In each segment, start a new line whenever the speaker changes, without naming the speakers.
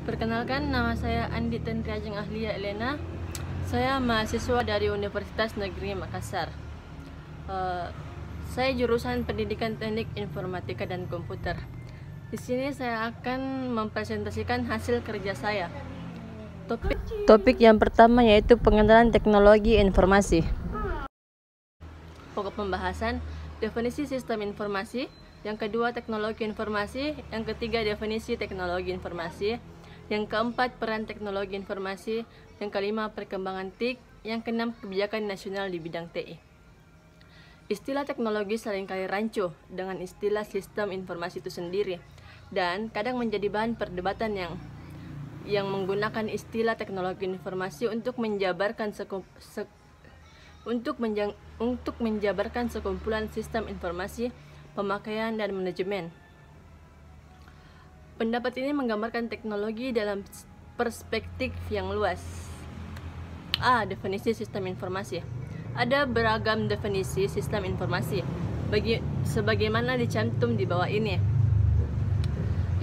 Perkenalkan, nama saya Andi Tentriajeng Ahlia Elena. Saya mahasiswa dari Universitas Negeri Makassar. Saya jurusan Pendidikan Teknik Informatika dan Komputer. Di sini saya akan mempresentasikan hasil kerja saya. Topik yang pertama yaitu pengenalan teknologi informasi. Pokok pembahasan, definisi sistem informasi. Yang kedua, teknologi informasi. Yang ketiga, definisi teknologi informasi. Yang keempat, peran teknologi informasi. Yang kelima, perkembangan TIK. Yang keenam, kebijakan nasional di bidang TI. Istilah teknologi seringkali rancu dengan istilah sistem informasi itu sendiri, dan kadang menjadi bahan perdebatan yang menggunakan istilah teknologi informasi untuk menjabarkan sekumpulan sistem informasi, pemakaian, dan manajemen. Pendapat ini menggambarkan teknologi dalam perspektif yang luas. Definisi sistem informasi. Ada beragam definisi sistem informasi, sebagaimana dicantum di bawah ini.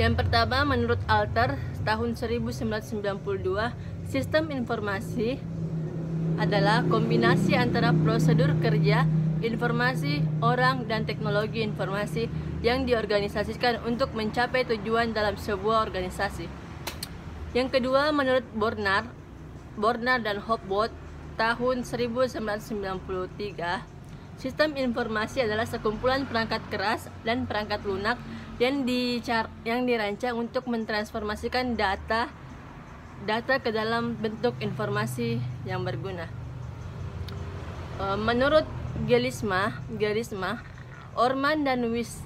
Yang pertama, menurut Alter tahun 1992, sistem informasi adalah kombinasi antara prosedur kerja, informasi, orang, dan teknologi informasi yang diorganisasikan untuk mencapai tujuan dalam sebuah organisasi. Yang kedua, menurut Bornar dan Hopwood tahun 1993, sistem informasi adalah sekumpulan perangkat keras dan perangkat lunak yang dirancang untuk mentransformasikan data ke dalam bentuk informasi yang berguna. Menurut Gelisma, Orman dan Wingis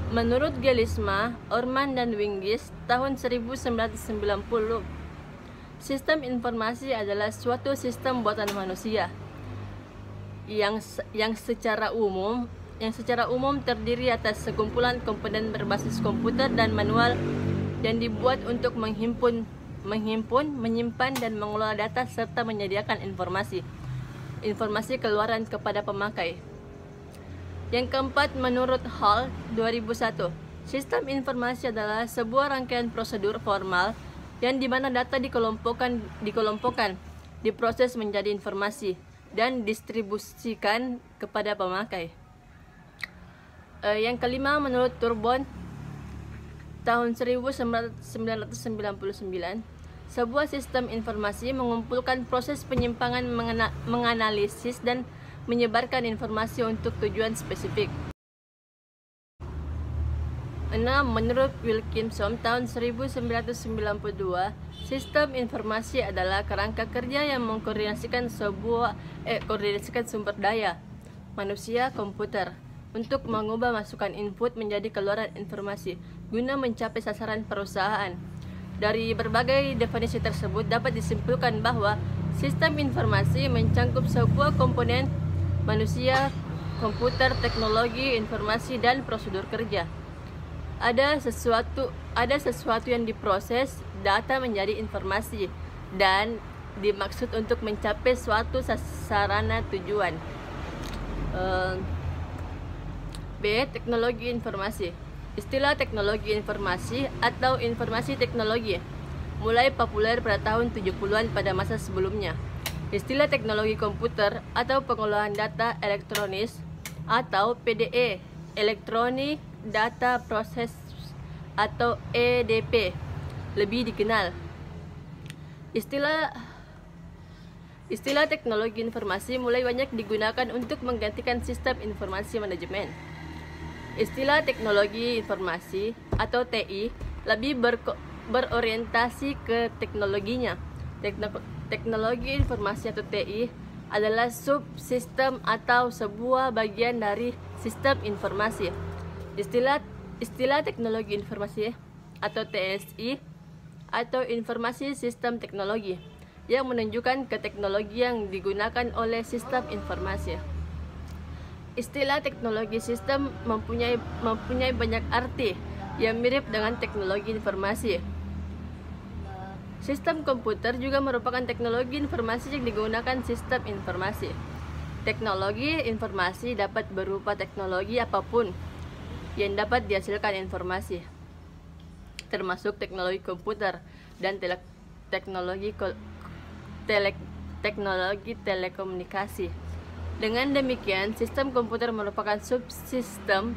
Menurut Gelisma, Orman dan Wingis tahun 1990, sistem informasi adalah suatu sistem buatan manusia yang secara umum terdiri atas sekumpulan komponen berbasis komputer dan manual yang dibuat untuk menghimpun, menyimpan, dan mengelola data serta menyediakan informasi keluaran kepada pemakai. Yang keempat, menurut Hall 2001, sistem informasi adalah sebuah rangkaian prosedur formal yang dimana data dikelompokkan, diproses menjadi informasi, dan distribusikan kepada pemakai. Yang kelima, menurut Turbon tahun 1999, sebuah sistem informasi mengumpulkan proses penyimpangan, menganalisis, dan menyebarkan informasi untuk tujuan spesifik. 6. Menurut Wilkinson tahun 1992, sistem informasi adalah kerangka kerja yang mengkoordinasikan sumber daya manusia komputer untuk mengubah masukan input menjadi keluaran informasi guna mencapai sasaran perusahaan. Dari berbagai definisi tersebut dapat disimpulkan bahwa sistem informasi mencangkup sebuah komponen manusia, komputer, teknologi, informasi, dan prosedur kerja. Ada sesuatu yang diproses, data menjadi informasi, dan dimaksud untuk mencapai suatu sarana tujuan. B. Teknologi informasi. Istilah teknologi informasi atau informasi teknologi mulai populer pada tahun 70-an pada masa sebelumnya. Istilah teknologi komputer atau pengolahan data elektronis atau PDE, Electronic Data Process atau EDP, lebih dikenal. Istilah teknologi informasi mulai banyak digunakan untuk menggantikan sistem informasi manajemen. Istilah teknologi informasi atau TI lebih berorientasi ke teknologinya. Teknologi informasi atau TI adalah subsistem atau sebuah bagian dari sistem informasi. Istilah teknologi informasi atau TSI atau informasi sistem teknologi yang menunjukkan ke teknologi yang digunakan oleh sistem informasi. Istilah teknologi sistem mempunyai banyak arti yang mirip dengan teknologi informasi. Sistem komputer juga merupakan teknologi informasi yang digunakan sistem informasi. Teknologi informasi dapat berupa teknologi apapun yang dapat dihasilkan informasi, termasuk teknologi komputer dan teknologi telekomunikasi. Dengan demikian, sistem komputer merupakan subsistem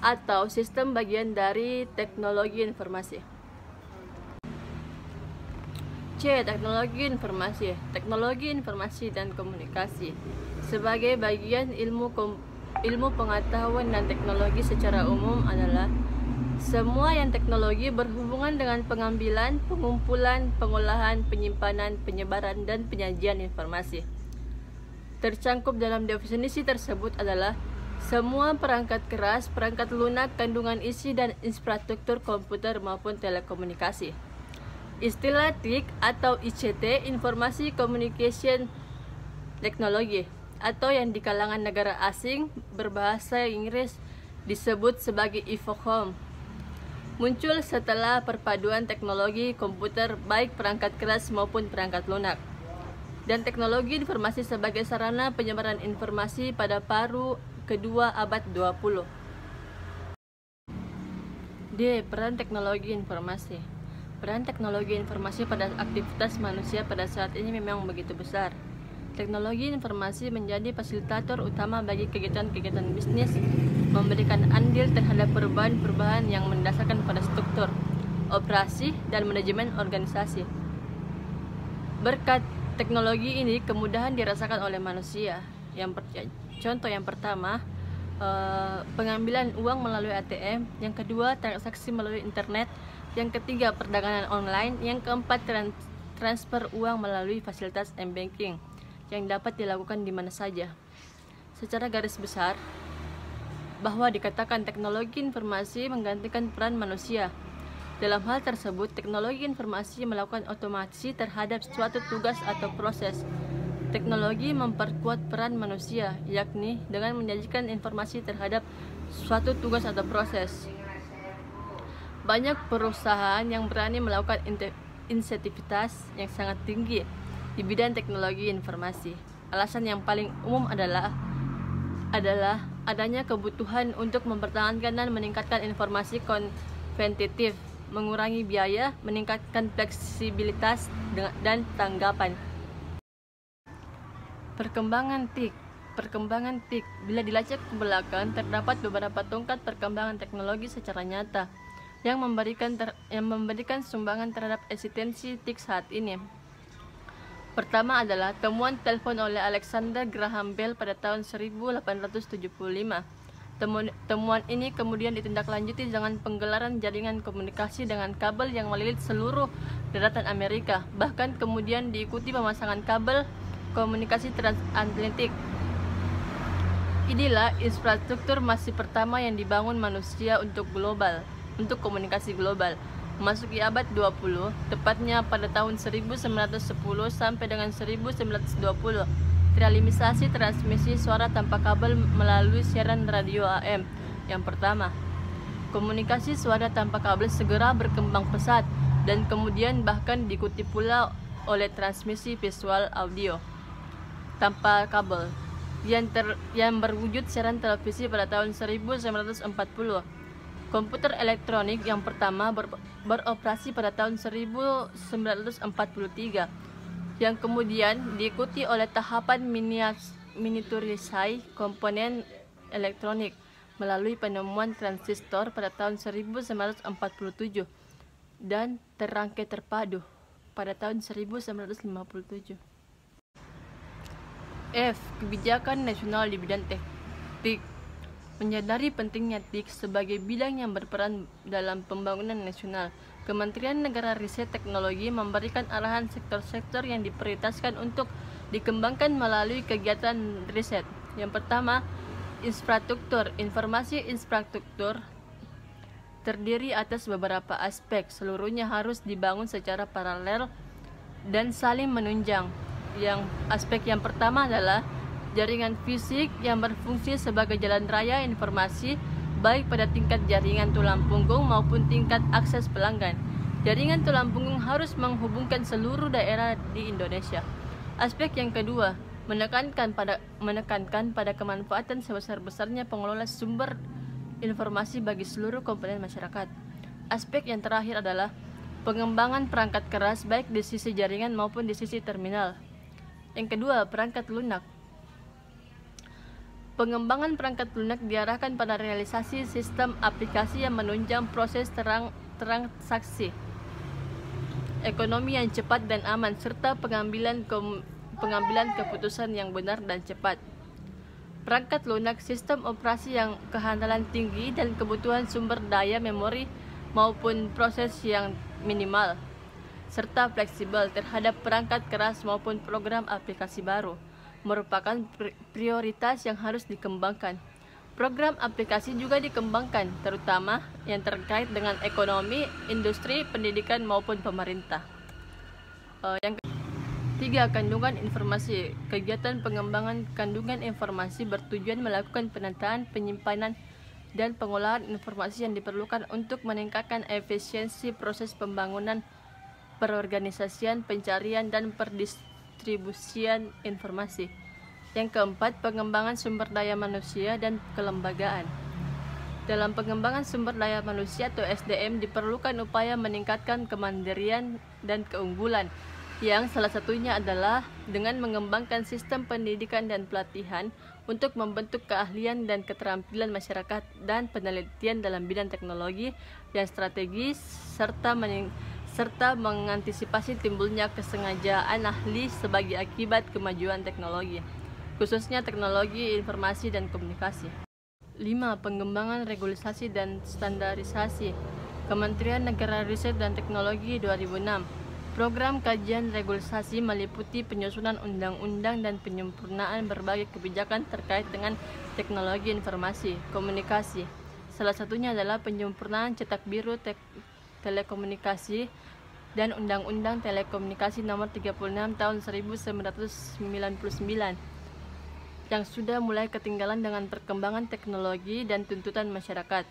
atau sistem bagian dari teknologi informasi. C. Teknologi informasi. Teknologi informasi dan komunikasi sebagai bagian ilmu pengetahuan dan teknologi secara umum adalah semua yang teknologi berhubungan dengan pengambilan, pengumpulan, pengolahan, penyimpanan, penyebaran, dan penyajian informasi. Tercangkup dalam definisi tersebut adalah semua perangkat keras, perangkat lunak, kandungan isi, dan infrastruktur komputer maupun telekomunikasi. Istilah TIC atau ICT, Informasi Communication Technology, atau yang di kalangan negara asing berbahasa Inggris disebut sebagai IFOCOM, muncul setelah perpaduan teknologi komputer baik perangkat keras maupun perangkat lunak dan teknologi informasi sebagai sarana penyebaran informasi pada paruh kedua abad 20. D. Peran teknologi informasi. Peran teknologi informasi pada aktivitas manusia pada saat ini memang begitu besar. Teknologi informasi menjadi fasilitator utama bagi kegiatan-kegiatan bisnis, memberikan andil terhadap perubahan-perubahan yang mendasarkan pada struktur, operasi, dan manajemen organisasi. Berkat teknologi ini, kemudahan dirasakan oleh manusia. Contoh yang pertama, pengambilan uang melalui ATM. Yang kedua, transaksi melalui internet. Yang ketiga, perdagangan online. Yang keempat, transfer uang melalui fasilitas m-banking yang dapat dilakukan di mana saja. Secara garis besar, bahwa dikatakan teknologi informasi menggantikan peran manusia. Dalam hal tersebut, teknologi informasi melakukan otomasi terhadap suatu tugas atau proses. Teknologi memperkuat peran manusia, yakni dengan menyajikan informasi terhadap suatu tugas atau proses. Banyak perusahaan yang berani melakukan insentivitas yang sangat tinggi di bidang teknologi informasi. Alasan yang paling umum adalah adanya kebutuhan untuk mempertahankan dan meningkatkan informasi kompetitif, mengurangi biaya, meningkatkan fleksibilitas dan tanggapan. Perkembangan TIC. Bila dilacak ke belakang, terdapat beberapa tongkat perkembangan teknologi secara nyata yang memberikan sumbangan terhadap eksistensi TIC saat ini. Pertama adalah temuan telepon oleh Alexander Graham Bell pada tahun 1875. Temuan ini kemudian ditindaklanjuti dengan penggelaran jaringan komunikasi dengan kabel yang melilit seluruh daratan Amerika, bahkan kemudian diikuti pemasangan kabel komunikasi transatlantik. Inilah infrastruktur masif pertama yang dibangun manusia untuk komunikasi global. Memasuki abad 20, tepatnya pada tahun 1910 sampai dengan 1920, terrealisasi transmisi suara tanpa kabel melalui siaran radio AM yang pertama. Komunikasi suara tanpa kabel segera berkembang pesat dan kemudian bahkan diikuti pula oleh transmisi visual audio tanpa kabel yang berwujud siaran televisi pada tahun 1940. Komputer elektronik yang pertama beroperasi pada tahun 1943, yang kemudian diikuti oleh tahapan miniaturisasi komponen elektronik melalui penemuan transistor pada tahun 1947 dan terangkai terpadu pada tahun 1957. F. Kebijakan nasional di bidang TIC. Menyadari pentingnya TIC sebagai bidang yang berperan dalam pembangunan nasional, Kementerian Negara Riset Teknologi memberikan arahan sektor-sektor yang diprioritaskan untuk dikembangkan melalui kegiatan riset. Yang pertama, infrastruktur. Informasi infrastruktur terdiri atas beberapa aspek. Seluruhnya harus dibangun secara paralel dan saling menunjang. Aspek yang pertama adalah jaringan fisik yang berfungsi sebagai jalan raya informasi baik pada tingkat jaringan tulang punggung maupun tingkat akses pelanggan. Jaringan tulang punggung harus menghubungkan seluruh daerah di Indonesia. Aspek yang kedua, menekankan pada kemanfaatan sebesar-besarnya pengelola sumber informasi bagi seluruh komponen masyarakat. Aspek yang terakhir adalah pengembangan perangkat keras baik di sisi jaringan maupun di sisi terminal. Yang kedua, perangkat lunak. Pengembangan perangkat lunak diarahkan pada realisasi sistem aplikasi yang menunjang proses transaksi, ekonomi yang cepat dan aman, serta pengambilan keputusan yang benar dan cepat. Perangkat lunak sistem operasi yang kehandalan tinggi dan kebutuhan sumber daya memori maupun proses yang minimal, serta fleksibel terhadap perangkat keras maupun program aplikasi baru, merupakan prioritas yang harus dikembangkan. Program aplikasi juga dikembangkan, terutama yang terkait dengan ekonomi, industri, pendidikan maupun pemerintah. Yang ketiga, kandungan informasi. Kegiatan pengembangan kandungan informasi bertujuan melakukan penataan, penyimpanan, dan pengolahan informasi yang diperlukan untuk meningkatkan efisiensi proses pembangunan, perorganisasian, pencarian, dan perdistribusian informasi. Yang keempat, pengembangan sumber daya manusia dan kelembagaan. Dalam pengembangan sumber daya manusia atau SDM diperlukan upaya meningkatkan kemandirian dan keunggulan, yang salah satunya adalah dengan mengembangkan sistem pendidikan dan pelatihan untuk membentuk keahlian dan keterampilan masyarakat dan penelitian dalam bidang teknologi yang strategis, serta mengantisipasi timbulnya kesengajaan ahli sebagai akibat kemajuan teknologi, khususnya teknologi informasi dan komunikasi. 5. Pengembangan regulasi dan standarisasi. Kementerian Negara Riset dan Teknologi 2006. Program kajian regulasi meliputi penyusunan undang-undang dan penyempurnaan berbagai kebijakan terkait dengan teknologi informasi komunikasi. Salah satunya adalah penyempurnaan cetak biru telekomunikasi dan Undang-Undang Telekomunikasi Nomor 36 Tahun 1999 yang sudah mulai ketinggalan dengan perkembangan teknologi dan tuntutan masyarakat.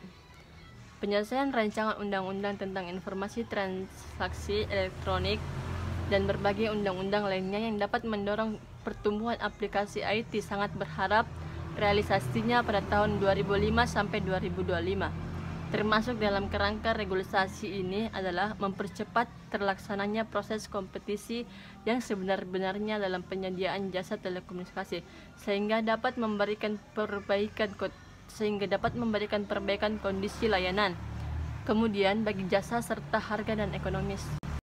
Penyelesaian rancangan undang-undang tentang informasi transaksi elektronik dan berbagai undang-undang lainnya yang dapat mendorong pertumbuhan aplikasi IT sangat berharap realisasinya pada tahun 2005 sampai 2025. Termasuk dalam kerangka regulasi ini adalah mempercepat terlaksananya proses kompetisi yang sebenar-benarnya dalam penyediaan jasa telekomunikasi sehingga dapat memberikan perbaikan kondisi layanan, kemudian bagi jasa serta harga dan ekonomis.